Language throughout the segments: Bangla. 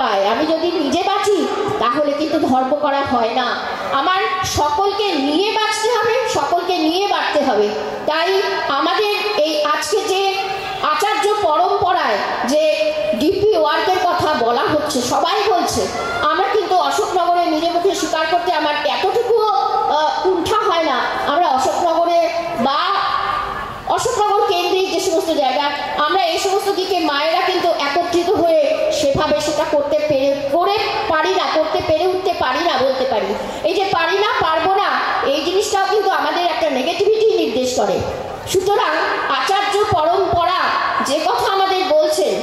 পায়। আমি যদি নিজে বাঁচি তাহলে কিন্তু ধর্ম করা হয় না। আমার সকলকে নিয়ে বাঁচতে হবে, সকলকে নিয়ে বাঁচতে হবে। তাই আমাদের এই আজকে যে আচার্য পরম্পরায় যে ডিপি ওয়ার্কের কথা বলা হচ্ছে, সবাই বলছে, আমরা কিন্তু অশোকনগরে নিজের মুখে স্বীকার করতে আমার এতটুকুও কুণ্ঠা হয় না। আমরা অশোকনগরে বা অশোকনগর কেন্দ্রিক যে সমস্ত জায়গা, আমরা এই সমস্ত দিকে মায়েরা কিন্তু একত্রিত হয়ে সেভাবে সেটা করতে পারি না, করতে পেরে উঠতে পারি না বলতে পারি। এই যে পারি না, পারবো না, এই জিনিসটাও কিন্তু আমাদের একটা নেগেটিভিটি নির্দেশ করে। সুতরাং আচার্য পরম্পরা যে কথা আমাদের বলছেন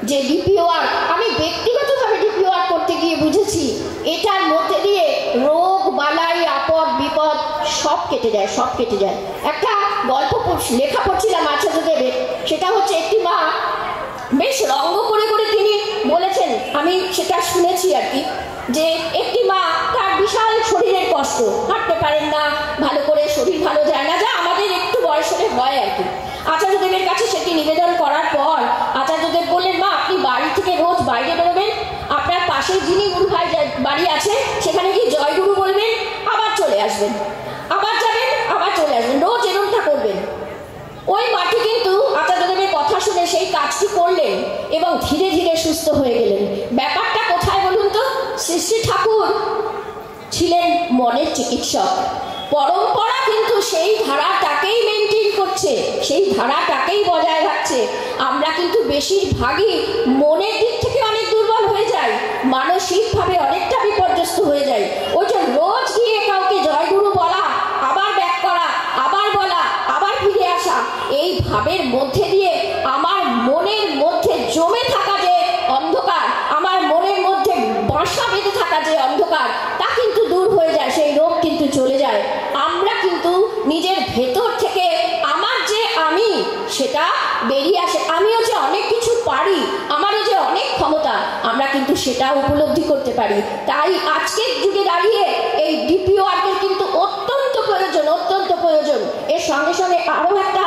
যে ডিপি ওয়ার্ক, আমি ব্যক্তিগতভাবে ডিপি ওয়ার্ক করতে গিয়ে বুঝেছি এটার মধ্যে দিয়ে রোগ বালাই আপদ বিপদ সব কেটে যায়, সব কেটে যায়। একটা গল্প লেখা পড়ছিলাম আচার্যদেবের, সেটা হচ্ছে একটি মা বেশ রঙ্গ করে করে তিনি বলেছেন, আমি সেটা শুনেছি আর কি, যে একটি মা তার বিশাল শরীরের কষ্ট, হাঁটতে পারেন না ভালো করে, শরীর ভালো যায় না, যা আমাদের একটু বয়স হলে হয় আর কি। আচার্যদেবের কাছে সেটি নিবেদন করার পর আচার্যদেব বললেন, মা আপনি বাড়ি থেকে রোজ বাইরে বেরোবেন, আপনার পাশে যিনি গুরু ভাই বাড়ি আছে সেখানে গিয়ে জয় গুরু বলবেন, আবার চলে আসবেন, আবার যাবেন, আবার চলে আসবেন, রোজ এরকমটা করবেন। ওই মাটি কিন্তু আচার্যদেবের কথা শুনে সেই কাজটি করলেন এবং ধীরে ধীরে সুস্থ হয়ে গেলেন। ব্যাপারটা কোথায় বলুন তো? শ্রী শ্রী ঠাকুর ছিলেন মনের চিকিৎসক। পরম্পরা কিন্তু সেই ধারাটাকেই মেনটেন করছে, সেই ধারাটাকেই বজায় রাখছে। আমরা কিন্তু বেশিরভাগই মনের দিক থেকে অনেক দুর্বল হয়ে যাই, মানসিকভাবে অনেকটা বিপর্যস্ত হয়ে যাই। ওই যে রোজ গিয়ে কাউকে জয়গুরু বলা, আবার ব্যাক করা, আবার বলা, আবার ফিরে আসা, এই ভাবের মধ্যে দিয়ে আমার মনের মধ্যে জমে থাকা যে অন্ধকার, আমার মনের মধ্যে বাসা বেঁধে থাকা যে অন্ধকার, তা কিন্তু দূর হয়ে যায়, সেই রোগ কিন্তু চলে যায়। আমরা কিন্তু নিজের ভেতর থেকে আমার যে আমি, সেটা বেরিয়ে আসে। আমিও যে অনেক কিছু পারি, আমারও যে অনেক ক্ষমতা, আমরা কিন্তু সেটা উপলব্ধি করতে পারি। তাই আজকের যুগে দাঁড়িয়ে এই ডিপি ওয়ার্কের কিন্তু অত্যন্ত প্রয়োজন, অত্যন্ত প্রয়োজন। এর সঙ্গে সঙ্গে আরও একটা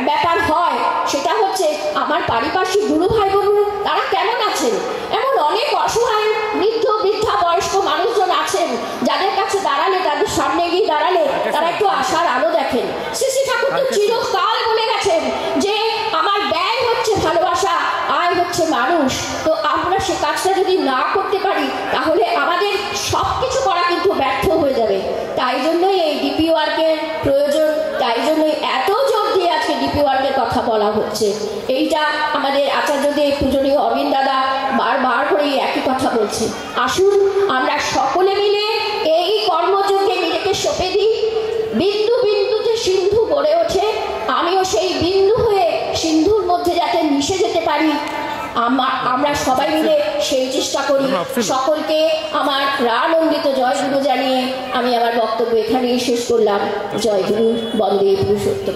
ব্যাপার হয়, সেটা হচ্ছে আমার পারিপার্শ্বিক গুরু ভাই বোন তারা কেমন আছেন। এমন অনেক অসহায় বৃদ্ধ বৃদ্ধা বয়স্ক মানুষজন আছেন যাদের কাছে দাঁড়ালে, তাদের সামনে গিয়ে দাঁড়ালে তারা একটু আশার আলো দেখেন। শ্রী শ্রী ঠাকুর তো চিরকাল বলে গেছেন যে আমার ব্যয় হচ্ছে ভালোবাসা, আয় হচ্ছে মানুষ। তো আমরা সে কাজটা যদি না করতে পারি তাহলে আমাদের সব কিছু করা কিন্তু ব্যর্থ হয়ে যাবে। তাই জন্যই এই ডিপি ওয়ার্কের প্রয়োজন, তাই জন্যই এত জোর দিয়ে আজকে ডিপি ওয়ার্কের কথা বলা হচ্ছে। এইটা আমাদের আচার্যদেব পূজনীয় অবিন দাদা বারবার করে একই কথা বলছে। আসুন আমরা সকলে মিলে এই কর্মযজ্ঞে নিজেকে সঁপে দিই। বিন্দু বিন্দুতে সিন্ধু গড়ে ওঠে, আমিও সেই বিন্দু হয়ে সিন্ধুর মধ্যে যাতে মিশে যেতে পারি, আমরা সবাই মিলে সেই চেষ্টা করি। সকলকে আমার প্রাণন্দিত জয় গুরু জানিয়ে আমি আমার বক্তব্য এখানেই শেষ করলাম। জয় গুরু, বন্দে পুরুষোত্তম।